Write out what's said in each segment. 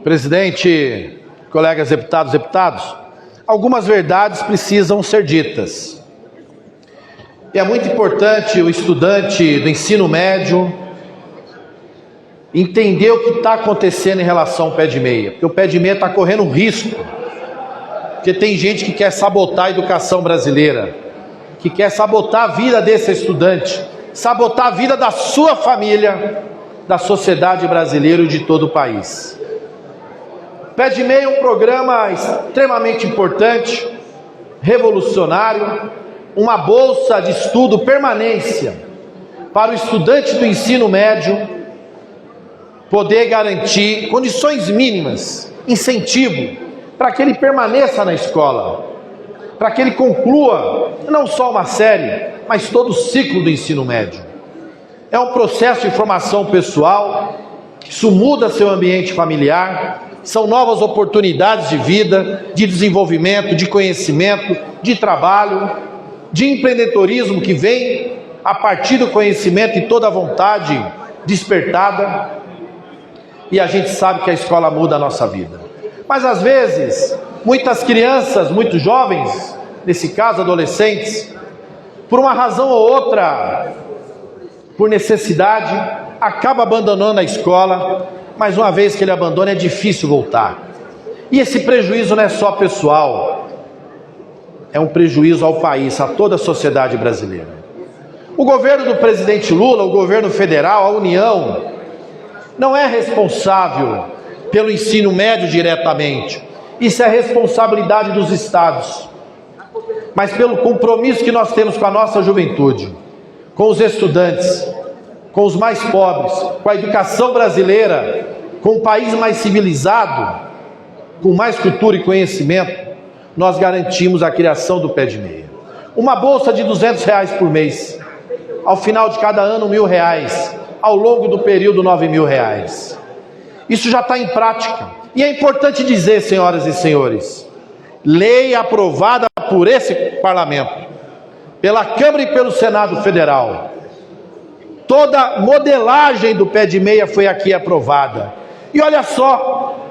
Presidente, colegas deputados, algumas verdades precisam ser ditas. E é muito importante o estudante do ensino médio entender o que está acontecendo em relação ao pé de meia. Porque o pé de meia está correndo risco. Porque tem gente que quer sabotar a educação brasileira, que quer sabotar a vida desse estudante, sabotar a vida da sua família, da sociedade brasileira e de todo o país. Pé de Meia é um programa extremamente importante, revolucionário, uma bolsa de estudo permanência para o estudante do ensino médio poder garantir condições mínimas, incentivo, para que ele permaneça na escola, para que ele conclua não só uma série, mas todo o ciclo do ensino médio. É um processo de formação pessoal, isso muda seu ambiente familiar, são novas oportunidades de vida, de desenvolvimento, de conhecimento, de trabalho, de empreendedorismo que vem a partir do conhecimento e toda a vontade despertada. E a gente sabe que a escola muda a nossa vida. Mas às vezes, muitas crianças, muitos jovens, nesse caso adolescentes, por uma razão ou outra, por necessidade, acaba abandonando a escola, mas uma vez que ele abandona é difícil voltar. E esse prejuízo não é só pessoal, é um prejuízo ao país, a toda a sociedade brasileira. O governo do presidente Lula, o governo federal, a União, não é responsável pelo ensino médio diretamente. Isso é responsabilidade dos estados. Mas pelo compromisso que nós temos com a nossa juventude, com os estudantes, com os mais pobres, com a educação brasileira, com um país mais civilizado, com mais cultura e conhecimento, nós garantimos a criação do pé de meia. Uma bolsa de R$200 por mês, ao final de cada ano R$1.000, ao longo do período R$9.000. Isso já está em prática. E é importante dizer, senhoras e senhores, lei aprovada por esse parlamento, pela Câmara e pelo Senado Federal, toda modelagem do pé de meia foi aqui aprovada. E olha só,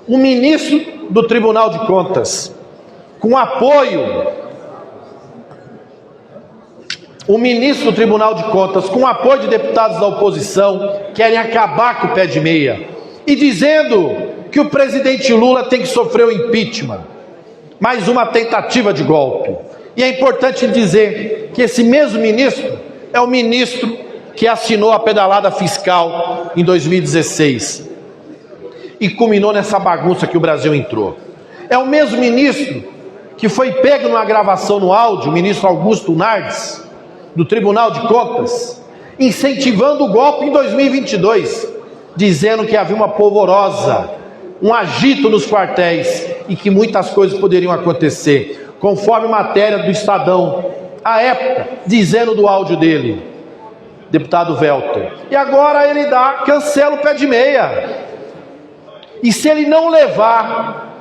o ministro do Tribunal de Contas, com apoio, de deputados da oposição, querem acabar com o pé de meia, e dizendo que o presidente Lula tem que sofrer o impeachment, mais uma tentativa de golpe. E é importante dizer que esse mesmo ministro é o ministro que assinou a pedalada fiscal em 2016 e culminou nessa bagunça que o Brasil entrou. É o mesmo ministro que foi pego numa gravação no áudio, o ministro Augusto Nardes, do Tribunal de Contas, incentivando o golpe em 2022, dizendo que havia uma polvorosa, um agito nos quartéis e que muitas coisas poderiam acontecer, conforme matéria do Estadão, à época, dizendo do áudio dele, deputado Welter. E agora ele cancela o pé de meia. E se ele não levar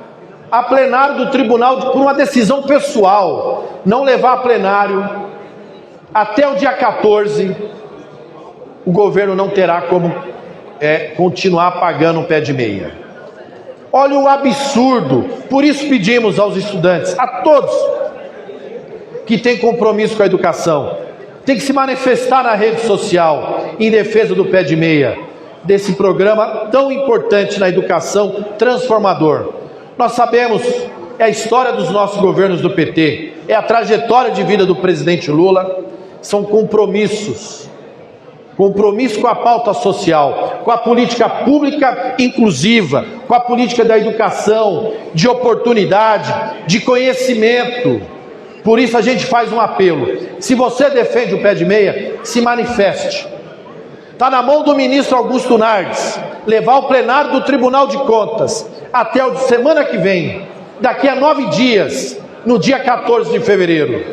a plenário do tribunal, por uma decisão pessoal, não levar a plenário até o dia 14, o governo não terá como continuar pagando o pé de meia. Olha o absurdo. Por isso pedimos aos estudantes, a todos que têm compromisso com a educação, tem que se manifestar na rede social em defesa do pé de meia, desse programa tão importante na educação, transformador. Nós sabemos, é a história dos nossos governos do PT, é a trajetória de vida do presidente Lula, são compromissos. Compromisso com a pauta social, com a política pública inclusiva, com a política da educação, de oportunidade, de conhecimento. Por isso a gente faz um apelo. Se você defende o pé de meia, se manifeste. Está na mão do ministro Augusto Nardes levar o plenário do Tribunal de Contas até a semana que vem, daqui a 9 dias, no dia 14 de fevereiro.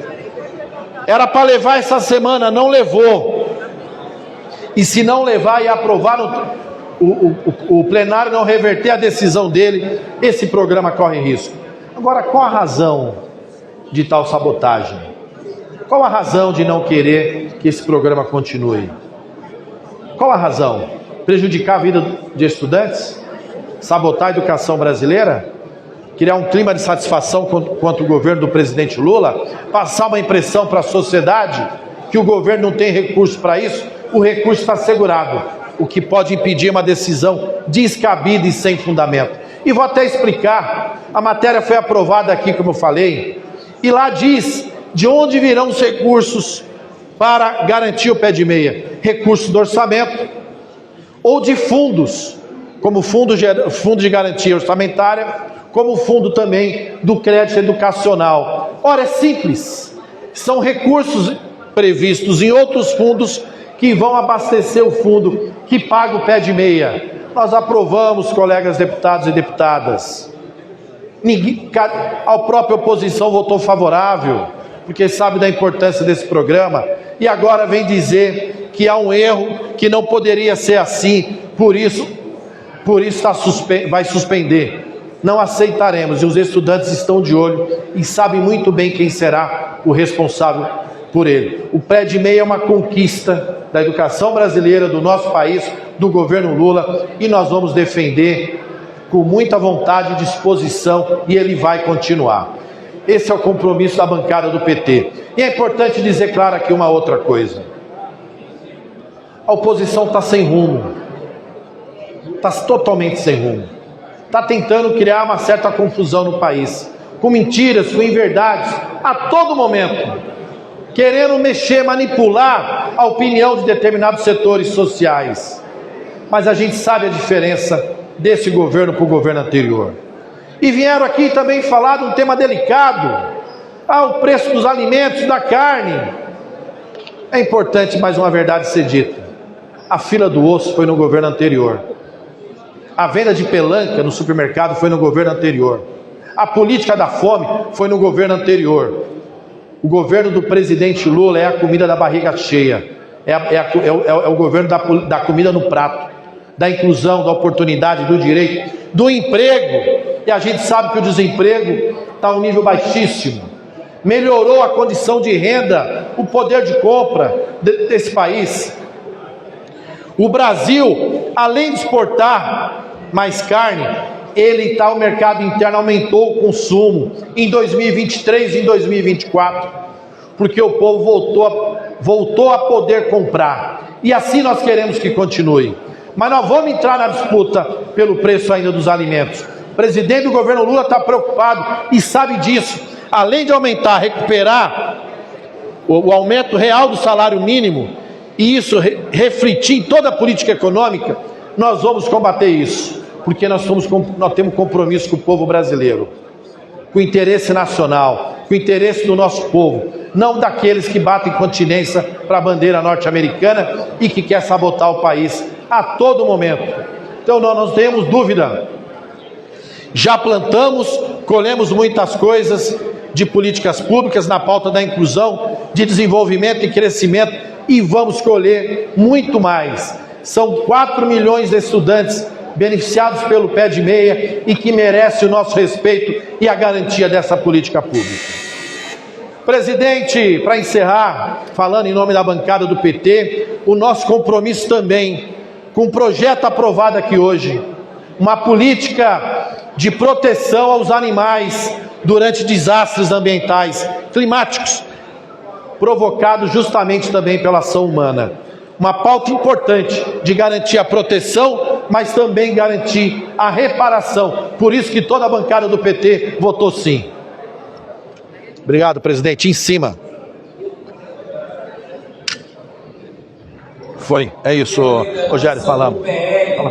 Era para levar essa semana, não levou. E se não levar e aprovar o plenário não reverter a decisão dele, esse programa corre risco. Agora, qual a razão de tal sabotagem? Qual a razão de não querer que esse programa continue? qual a razão? Prejudicar a vida de estudantes? Sabotar a educação brasileira? Criar um clima de satisfação contra o governo do presidente Lula? Passar uma impressão para a sociedade que o governo não tem recurso para isso? O recurso está assegurado, o que pode impedir uma decisão descabida e sem fundamento. E vou até explicar, a matéria foi aprovada aqui, como eu falei, e lá diz de onde virão os recursos para garantir o pé de meia. Recursos do orçamento ou de fundos, como fundo de garantia orçamentária, como fundo também do crédito educacional. Ora, é simples, são recursos previstos em outros fundos que vão abastecer o fundo que paga o pé de meia. Nós aprovamos, colegas deputados e deputadas. A própria oposição votou favorável, porque sabe da importância desse programa, e agora vem dizer que há um erro, que não poderia ser assim, por isso vai suspender. Não aceitaremos, e os estudantes estão de olho e sabem muito bem quem será o responsável por ele. O pé de meia é uma conquista da educação brasileira, do nosso país, do governo Lula, e nós vamos defender com muita vontade e disposição, e ele vai continuar. Esse é o compromisso da bancada do PT. E é importante dizer claro aqui uma outra coisa. A oposição está sem rumo, está totalmente sem rumo. Está tentando criar uma certa confusão no país, com mentiras, com inverdades, a todo momento, querendo mexer, manipular a opinião de determinados setores sociais. Mas a gente sabe a diferença desse governo para o governo anterior. E vieram aqui também falar de um tema delicado, o preço dos alimentos, da carne. É importante mais uma verdade ser dita. A fila do osso foi no governo anterior. A venda de pelanca no supermercado foi no governo anterior. A política da fome foi no governo anterior. O governo do presidente Lula é a comida da barriga cheia. É o governo da comida no prato, da inclusão, da oportunidade, do direito, do emprego. E a gente sabe que o desemprego está a um nível baixíssimo. Melhorou a condição de renda, o poder de compra desse país. O Brasil, além de exportar mais carne, o mercado interno aumentou o consumo em 2023 e em 2024, porque o povo voltou a poder comprar. E assim nós queremos que continue. Mas nós vamos entrar na disputa pelo preço ainda dos alimentos. O presidente do governo Lula está preocupado e sabe disso. Além de aumentar, recuperar o aumento real do salário mínimo, e isso refletir em toda a política econômica, nós vamos combater isso, porque nós temos compromisso com o povo brasileiro, com o interesse nacional, com o interesse do nosso povo, não daqueles que batem continência para a bandeira norte-americana e que quer sabotar o país a todo momento. Então nós não temos dúvida, já plantamos, colhemos muitas coisas de políticas públicas na pauta da inclusão, de desenvolvimento e crescimento, e vamos colher muito mais. São 4 milhões de estudantes beneficiados pelo pé de meia e que merecem o nosso respeito e a garantia dessa política pública. Presidente, para encerrar, falando em nome da bancada do PT, o nosso compromisso também com um projeto aprovado aqui hoje, uma política de proteção aos animais durante desastres ambientais, climáticos, provocados justamente também pela ação humana. Uma pauta importante de garantir a proteção, mas também garantir a reparação. Por isso que toda a bancada do PT votou sim. Obrigado, presidente. Em cima. Foi. É isso, Rogério, falamos. Fala,